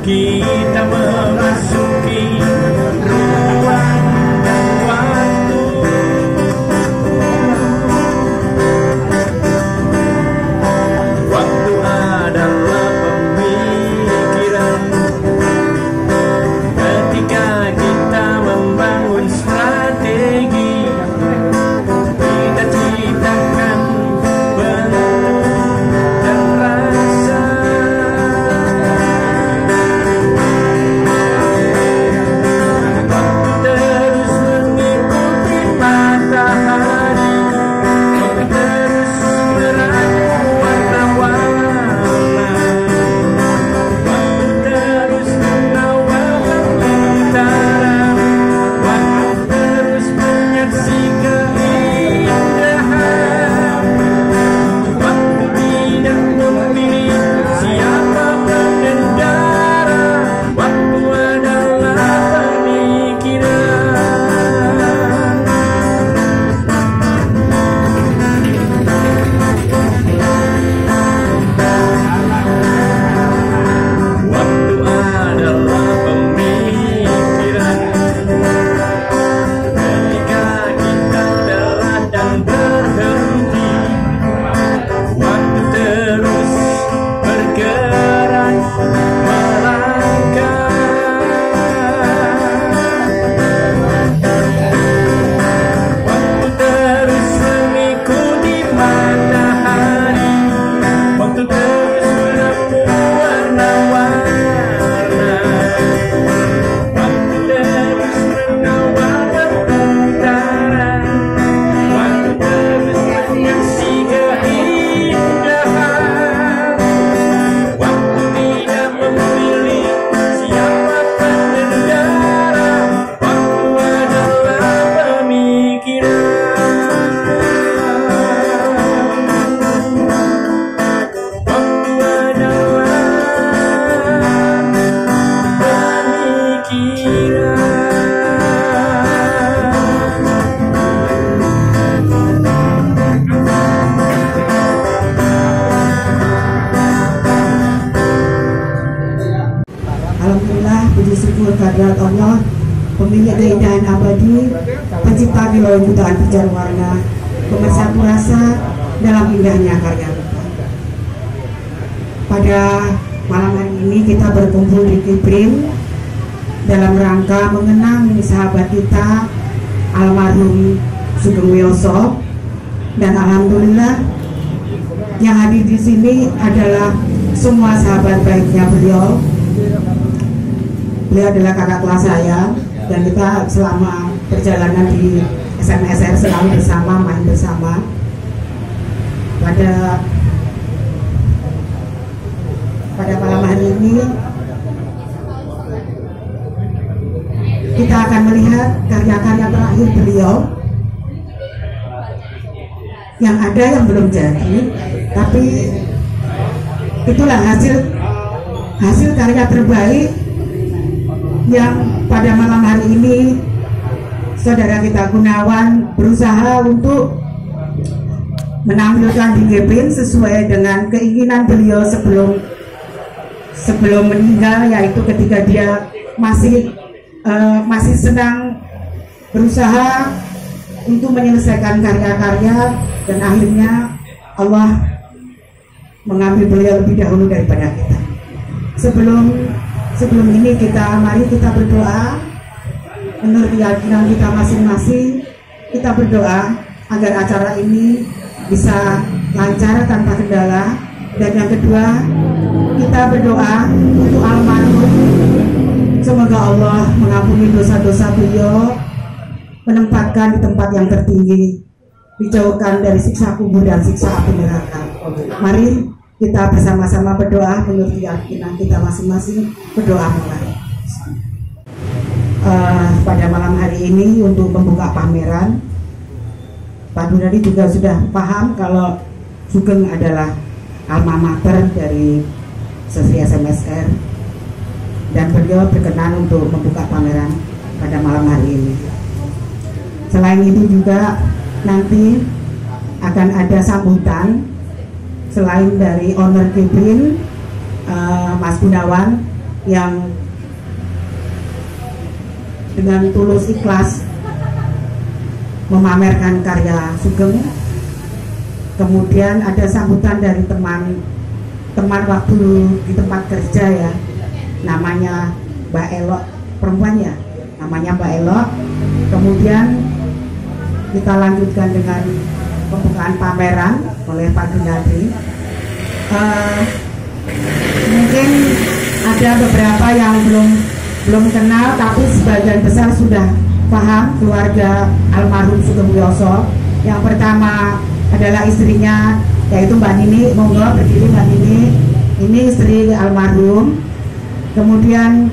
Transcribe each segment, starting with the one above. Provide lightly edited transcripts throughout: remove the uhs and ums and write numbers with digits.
Kita memasuki ruang dan waktu. Waktu adalah pemikiran. Ketika kita membangun strategi, kita ciptakan bentuk dan rasa. Alhamdulillah, puji syukur kehadirat Allah, pemilik keindahan abadi, pencipta kilauan jutaan pijar warna, pemersatu rasa dalam indahnya karya kita. Pada malam hari ini kita berkumpul di Kiprim dalam rangka mengenang sahabat kita almarhum Sugeng Wiyoso, dan alhamdulillah yang hadir di sini adalah semua sahabat baiknya beliau. Beliau adalah kakak kelas saya, dan kita selama perjalanan di SMSR selalu bersama, main bersama. Pada malam hari ini kita akan melihat karya-karya terakhir beliau, yang ada yang belum jadi, tapi itulah hasil karya terbaik yang pada malam hari ini saudara kita Gunawan berusaha untuk menampilkan di Gepin sesuai dengan keinginan beliau sebelum meninggal, yaitu ketika dia masih sedang berusaha untuk menyelesaikan karya-karya, dan akhirnya Allah mengambil beliau lebih dahulu daripada kita. Sebelum ini mari kita berdoa menurut keyakinan kita masing-masing. Kita berdoa agar acara ini bisa lancar tanpa kendala, dan yang kedua kita berdoa untuk almarhum, semoga Allah mengampuni dosa-dosa beliau, menempatkan di tempat yang tertinggi, dijauhkan dari siksa kubur dan siksa api neraka. Mari kita bersama-sama berdoa menurut keyakinan kita masing-masing. Berdoa mulai. Pada malam hari ini untuk membuka pameran, Pak Gunadi juga sudah paham kalau Sugeng adalah alma mater dari Sesri SMSR, dan beliau berkenan untuk membuka pameran pada malam hari ini. Selain itu juga nanti akan ada sambutan selain dari owner Kibrin, Mas Gunawan, yang dengan tulus ikhlas memamerkan karya Sugeng. Kemudian ada sambutan dari teman waktu di tempat kerja ya, namanya Mbak Elok, perempuan ya, namanya Mbak Elok. Kemudian kita lanjutkan dengan pembukaan pameran oleh Pak Gunadi. Mungkin ada beberapa yang belum kenal, tapi sebagian besar sudah paham keluarga almarhum Sugeng Wiyoso. Yang pertama adalah istrinya, yaitu Mbak Nini. Monggo berdiri Mbak Nini. Ini istri almarhum. Kemudian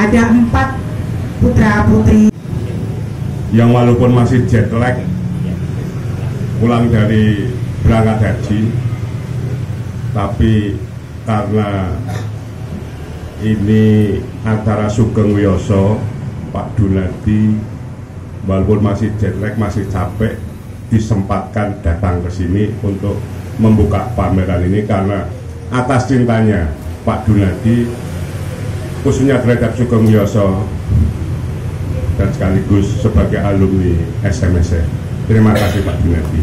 ada 4 putra putri yang walaupun masih jet lag pulang dari berangkat haji, tapi karena ini acara Sugeng Wiyoso, Pak Gunadi walaupun masih jet lag, masih capek, disempatkan datang ke sini untuk membuka pameran ini karena atas cintanya Pak Gunadi khususnya terhadap Sugeng Wiyoso dan sekaligus sebagai alumni SMSR. Terima kasih Pak Gunadi.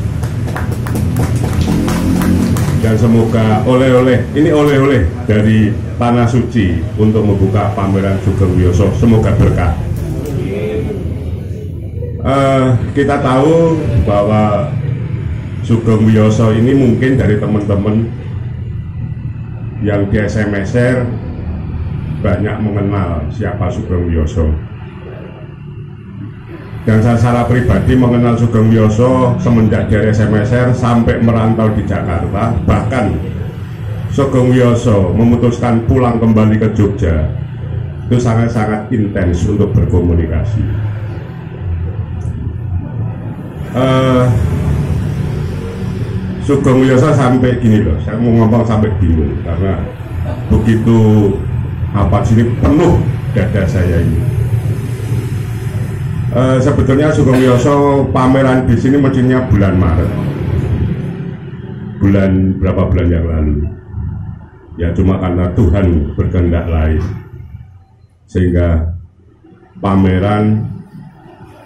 Dan semoga oleh-oleh dari Tanah Suci untuk membuka pameran Sugeng Wiyoso, semoga berkah. Kita tahu bahwa Sugeng Wiyoso ini mungkin dari teman-teman yang di SMSR banyak mengenal siapa Sugeng Wiyoso. Dan saya secara pribadi mengenal Sugeng Wiyoso semenjak dari SMSR sampai merantau di Jakarta. Bahkan Sugeng Wiyoso memutuskan pulang kembali ke Jogja, itu sangat-sangat intens untuk berkomunikasi. Sugeng Wiyoso sampai gini loh, saya mau ngomong sampai bingung karena begitu sini penuh dada saya ini. Sebetulnya Sugeng Wiyoso pameran di sini mestinya bulan Maret, berapa bulan yang lalu. Ya cuma karena Tuhan berkehendak lain sehingga pameran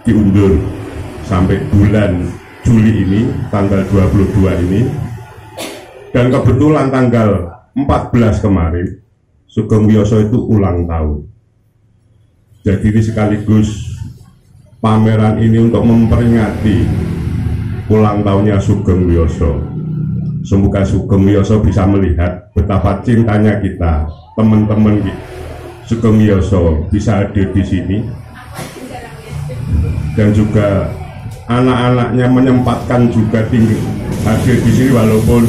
diundur sampai bulan Juli ini, tanggal 22 ini. Dan kebetulan tanggal 14 kemarin Sugeng Wiyoso itu ulang tahun. Jadi ini sekaligus pameran ini untuk memperingati ulang tahunnya Sugeng Wiyoso. Semoga Sugeng Wiyoso bisa melihat betapa cintanya kita, teman-teman Sugeng Wiyoso bisa hadir di sini, dan juga anak-anaknya menyempatkan juga hadir di sini walaupun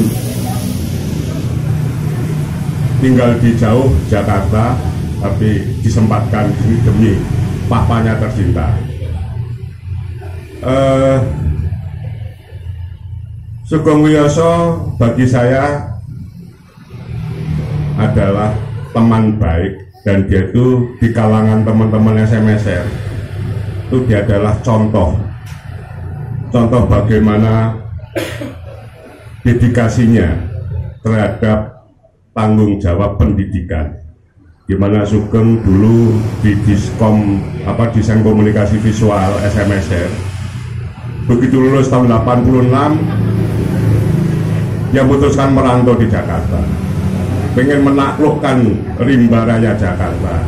tinggal di jauh Jakarta, tapi disempatkan demi papanya tercinta. Sugeng Wiyoso bagi saya adalah teman baik, dan dia itu di kalangan teman-teman SMSR itu dia adalah contoh bagaimana dedikasinya terhadap tanggung jawab pendidikan. Gimana Sugeng dulu di Desain Komunikasi Visual SMSR, begitu lulus tahun 86 dia memutuskan merantau di Jakarta, pengen menaklukkan rimba raya Jakarta.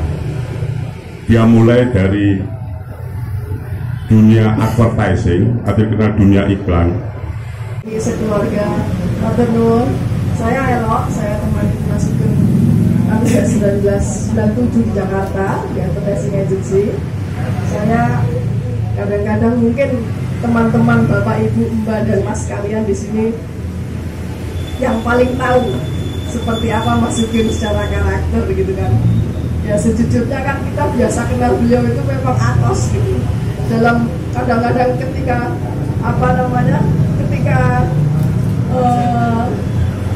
Dia mulai dari dunia advertising, akhirnya dunia iklan. Di sekeluarga Matur Nuwun, saya Elok, saya teman Mas Sugeng tahun 1997 di Jakarta di advertising agency. Saya kadang-kadang mungkin teman-teman Bapak Ibu Mbak dan Mas kalian di sini yang paling tahu seperti apa Mas Sugeng secara karakter gitu kan. Ya sejujurnya kan kita biasa kenal beliau itu memang atos gitu. Dalam kadang-kadang ketika ketika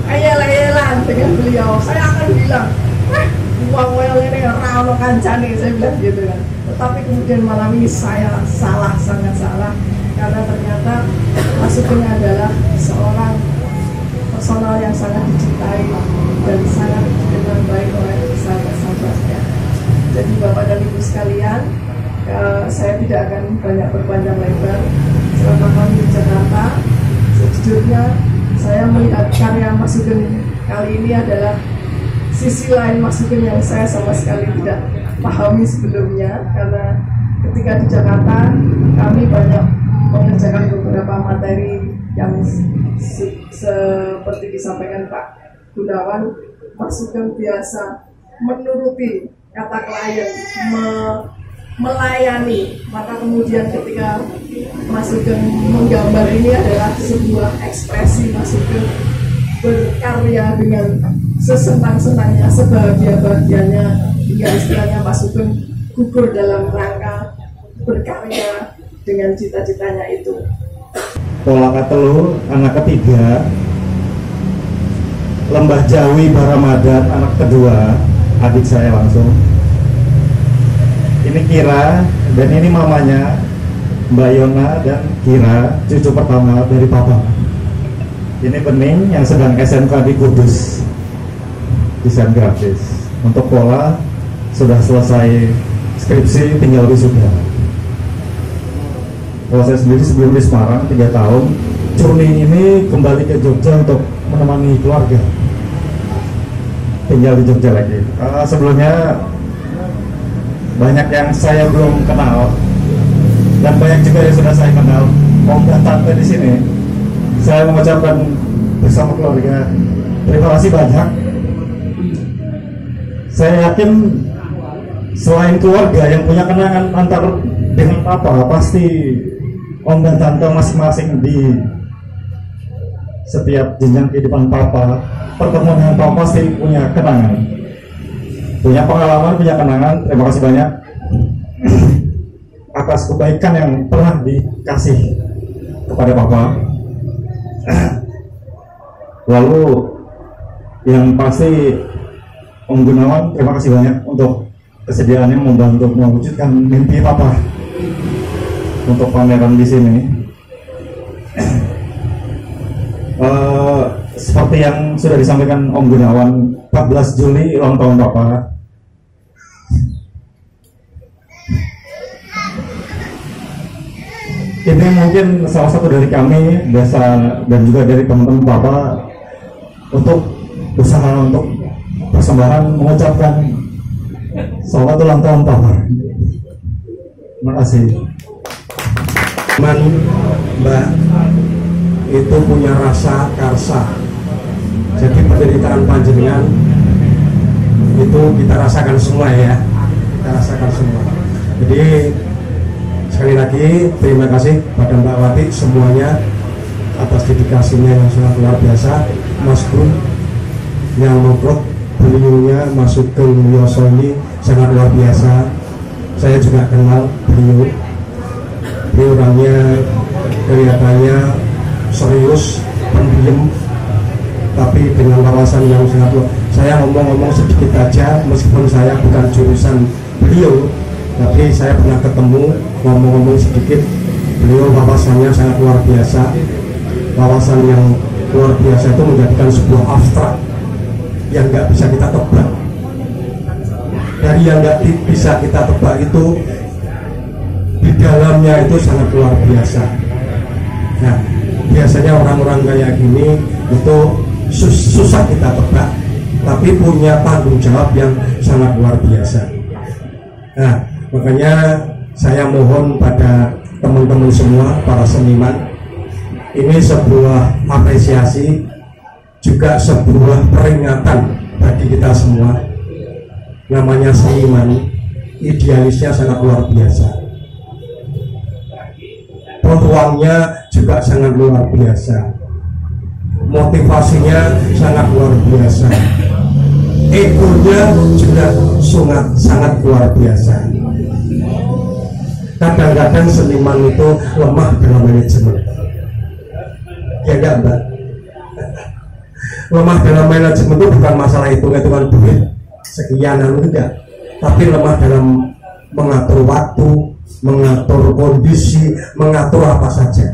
ayel-ayelan dengan beliau, saya akan bilang, uang well ini rano kancane, saya bilang gitu kan. Tetapi kemudian malam ini saya salah, sangat salah, karena ternyata Mas Sugeng adalah seorang personal yang sangat dicintai dan sangat dikenal baik oleh sahabat-sahabatnya. Jadi Bapak dan Ibu sekalian, saya tidak akan banyak berpanjang lebar. Selama kami di Jakarta, sejujurnya saya melihat karya Mas Sugeng kali ini adalah sisi lain Mas Sugeng yang saya sama sekali tidak pahami sebelumnya. Karena ketika di Jakarta, kami banyak mengerjakan beberapa materi yang seperti disampaikan Pak Gunawan. Mas Sugeng biasa menuruti kata klien, melayani. Maka kemudian ketika Mas Sugeng menggambar, ini adalah sebuah ekspresi Mas Sugeng berkarya dengan sesenang-senangnya, sebahagia-bahagianya, hingga istilahnya Mas Sugeng gugur dalam rangka berkarya dengan cita-citanya itu. Pola Katelur, anak ketiga. Lembah Jawi Baramadat, anak kedua, adik saya langsung. Ini Kira, dan ini mamanya Mbak Yona dan Kira, cucu pertama dari papa. Ini Bening yang sedang SMK di Kudus, desain grafis. Untuk Pola sudah selesai skripsi, tinggal wisuda. Kalau saya sendiri sebelum di Semarang 3 tahun, Juni ini kembali ke Jogja untuk menemani keluarga, tinggal di Jogja lagi. Sebelumnya banyak yang saya belum kenal dan banyak juga yang sudah saya kenal. Om dan tante di sini, saya mengucapkan bersama keluarga terima kasih banyak. Saya yakin selain keluarga yang punya kenangan antar dengan papa, pasti om dan tante masing-masing di setiap jenjang kehidupan papa, pertemuan dengan papa pasti punya kenangan, punya pengalaman, punya kenangan. Terima kasih banyak atas kebaikan yang pernah dikasih kepada papa. Lalu yang pasti Om Gunawan, terima kasih banyak untuk kesediaannya membantu mewujudkan mimpi papa untuk pameran di sini. Seperti yang sudah disampaikan Om Gunawan, 14 Juli ulang tahun papa. Ini mungkin salah satu dari kami biasa dan juga dari teman-teman papa untuk usaha untuk persembahan mengucapkan selamat ulang tahun papa. Terima kasih. Mbak itu punya rasa karsa, jadi penderitaan panjenengan itu kita rasakan semua ya, kita rasakan semua. Jadi sekali lagi terima kasih pada Mbak Wati semuanya atas dedikasinya yang sangat luar biasa. Mas Bro yang memprok beliaunya Mas Sugeng Wiyoso ini sangat luar biasa. Saya juga kenal beliau orangnya kelihatannya serius, pendiam, tapi dengan wawasan yang sangat luas. Saya ngomong-ngomong sedikit aja, meskipun saya bukan jurusan beliau, tapi saya pernah ketemu, ngomong-ngomong sedikit. Beliau wawasannya sangat luar biasa. Wawasan yang luar biasa itu menjadikan sebuah abstrak yang nggak bisa kita tebak. Dari yang nggak bisa kita tebak itu, di dalamnya itu sangat luar biasa. Nah, biasanya orang-orang kayak gini itu susah kita tebak, tapi punya tanggung jawab yang sangat luar biasa. Nah, makanya saya mohon pada teman-teman semua, para seniman, ini sebuah apresiasi, juga sebuah peringatan bagi kita semua. Namanya seniman, idealisnya sangat luar biasa, peluangnya juga sangat luar biasa. motivasinya sangat luar biasa, egonya juga sangat luar biasa. Kadang-kadang seniman itu lemah dalam manajemen, ya enggak Mbak? Lemah dalam manajemen itu bukan masalah hitung-hitungan duit sekian enggak, tapi lemah dalam mengatur waktu, mengatur kondisi, mengatur apa saja.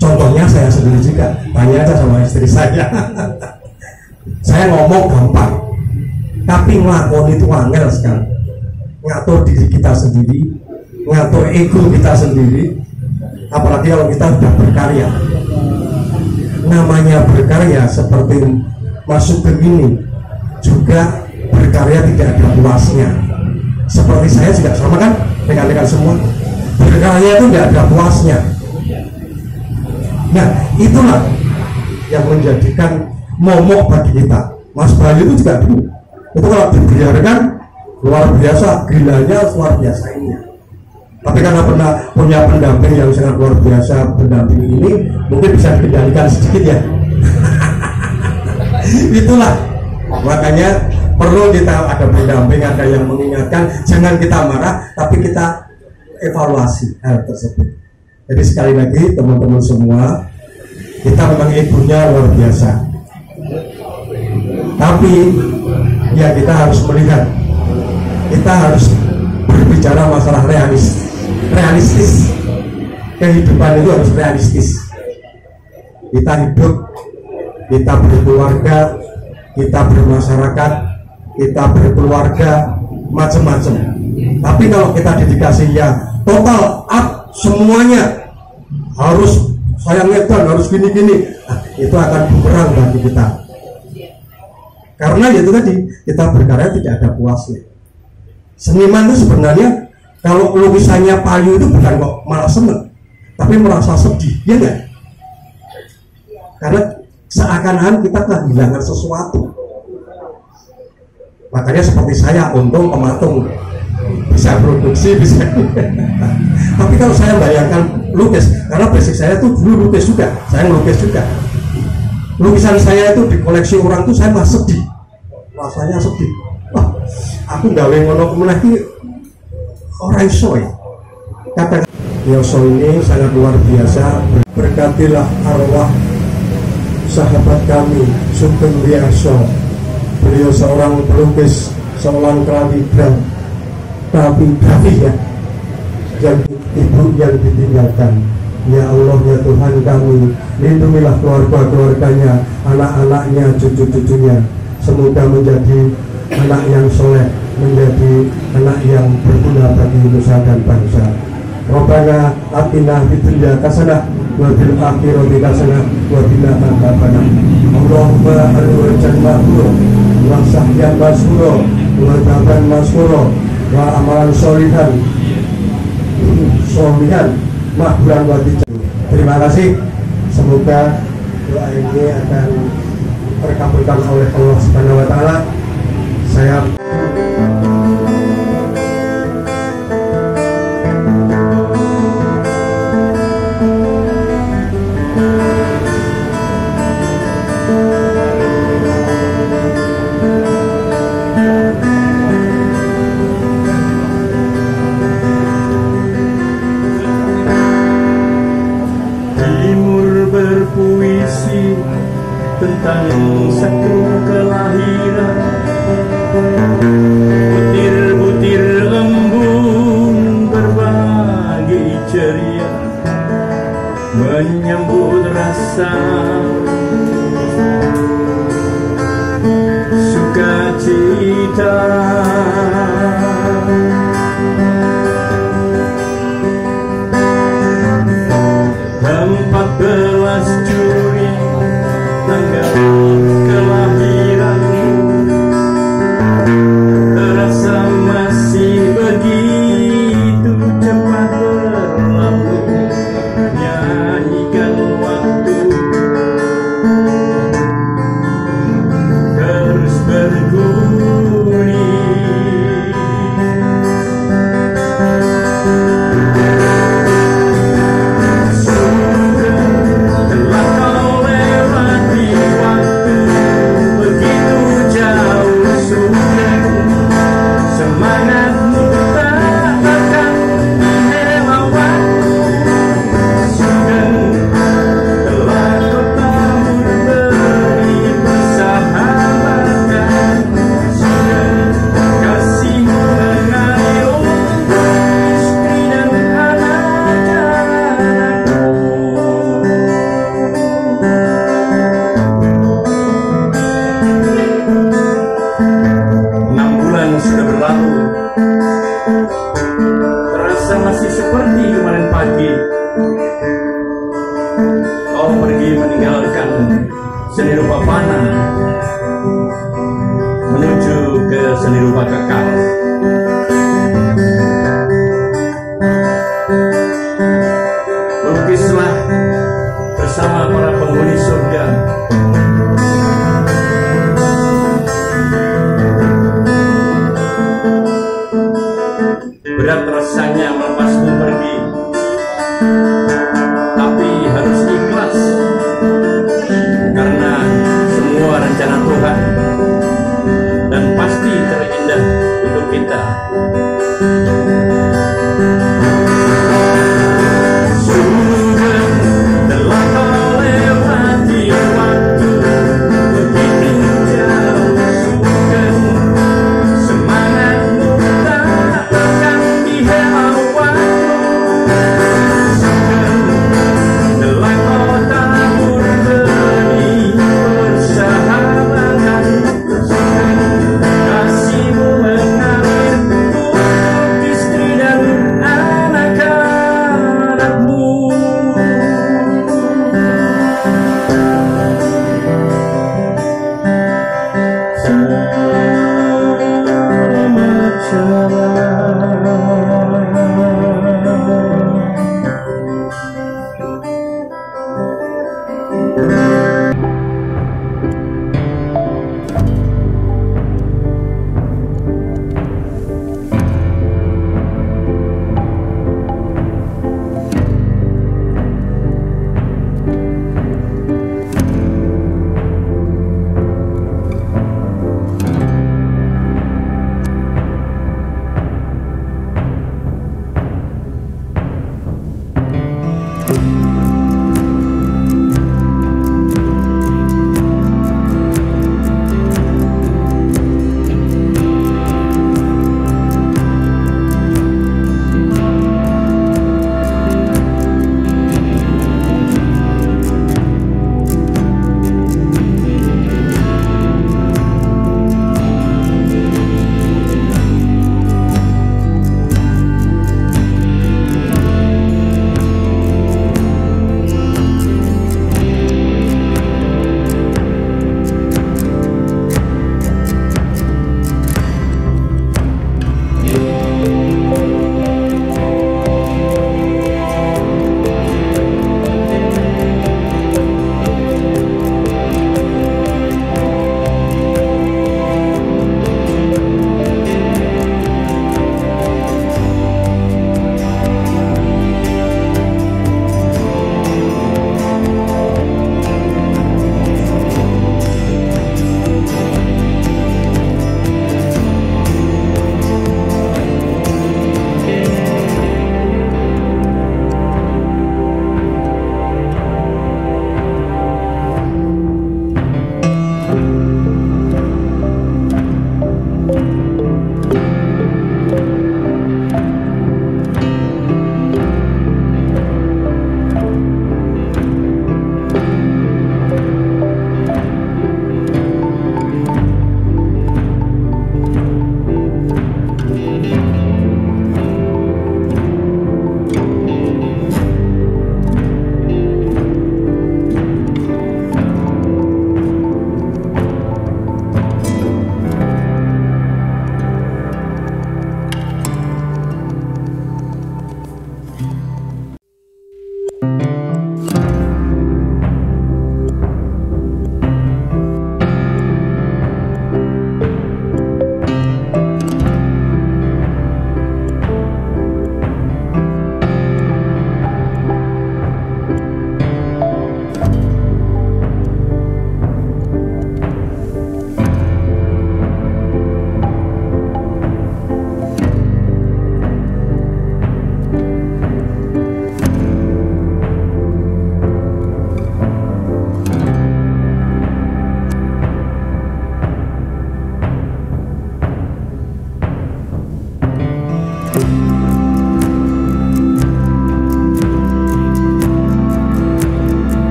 Contohnya saya sendiri juga, tanya aja sama istri saya. Saya ngomong gampang, tapi ngelakoni itu angel sekali. Ngatur diri kita sendiri, ngatur ego kita sendiri, apalagi kalau kita sudah berkarya. Namanya berkarya seperti masuk ke ini juga berkarya tidak ada puasnya. Seperti saya juga sama kan, rekan-rekan semua, berkarya itu tidak ada puasnya. Nah itulah yang menjadikan momok bagi kita. Mas Bayu itu juga dulu, itu kalau dibiarkan luar biasa, gilanya luar biasa ini. Tapi karena pernah punya pendamping yang sangat luar biasa, pendamping ini mungkin bisa dikendalikan sedikit ya. Itulah makanya perlu kita ada pendamping, ada yang mengingatkan, jangan kita marah, tapi kita evaluasi hal tersebut. Jadi sekali lagi teman-teman semua, kita memang egonya luar biasa, tapi ya kita harus melihat, kita harus berbicara masalah realistis. Kehidupan itu harus realistis. Kita hidup, kita berkeluarga, kita bermasyarakat, kita berkeluarga, macam-macam. Tapi kalau kita dedikasi ya total up semuanya, harus saya ngedan, harus gini-gini, itu akan berkurang bagi kita. Karena itu tadi, kita berkarya tidak ada puasnya. Seniman itu sebenarnya kalau lukisannya payu itu bukan kok malah seneng, tapi merasa sedih, ya enggak? Karena seakan-akan kita kehilangan sesuatu. Makanya seperti saya, untung pematung bisa produksi, bisa. Tapi kalau saya bayangkan lukis, karena basic saya tuh dulu lukis juga, saya ngelukis juga. Lukisan saya itu di koleksi orang tuh saya masih sedih, rasanya sedih. Wah, aku gawe ngono kemenaki orang iso ya. Kata Yoso ini sangat luar biasa. Berkatilah arwah sahabat kami Sugeng Wiyarso. Beliau seorang pelukis, seorang kalawigraf, tapi ya, yang ibu yang ditinggalkan. Ya Allah, ya Tuhan kami, lindungilah keluarga-keluarganya, anak-anaknya, cucu-cucunya. Semoga menjadi anak yang soleh, menjadi anak yang berguna bagi nusa dan bangsa. Rabbana atina fid dunya hasanah wa fil akhirati hasanah wa qina adzabannar. Allahumma arwahjan maghfur wa sahyan masrur wa taban masrur wa amalan sholihan makbulan wa dijab. Terima kasih. Semoga doa ini akan terkabulkan oleh Allah Subhanahu wa taala. Saya Timur berpuisi tentang satu kelahiran seni rupa kekal. Lukislah bersama para penghuni surga. Berat rasanya melepasmu pergi, tapi harus ikhlas, karena semua rencana Tuhan dan pasti terindah untuk kita. Sudah telah kau lewati waktu begitu jauh, sudah semangatmu tak akan dihelau waktu. Sudah telah kau tabur benih persahabatan, sudah kasihmu mengalir untuk istri dan anak-anakmu. Selamat jalan.